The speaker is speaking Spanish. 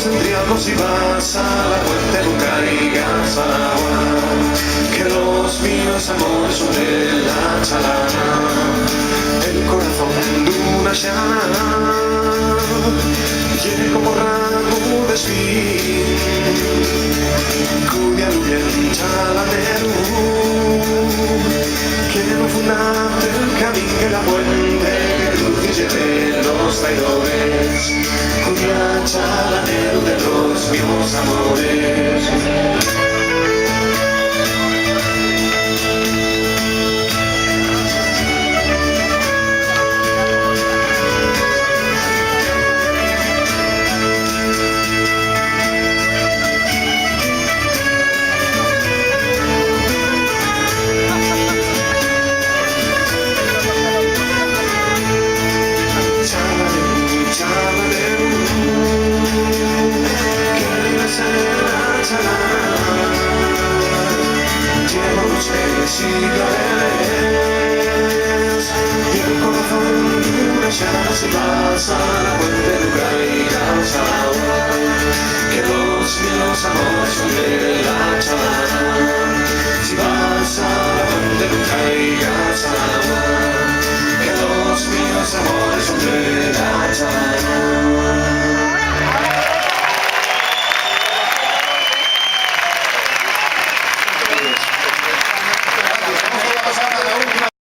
embriagos y vas a la fuente, no caigas al agua, que los míos amores son de la chalana, el corazón de una llana, lleno como ramo d'espín, cuya lluvienta la Nero, que no fundante el camino que la puente, que cruce de los traidores, cuya chalanero de los míos amores. Y el corazón de una llana se pasa.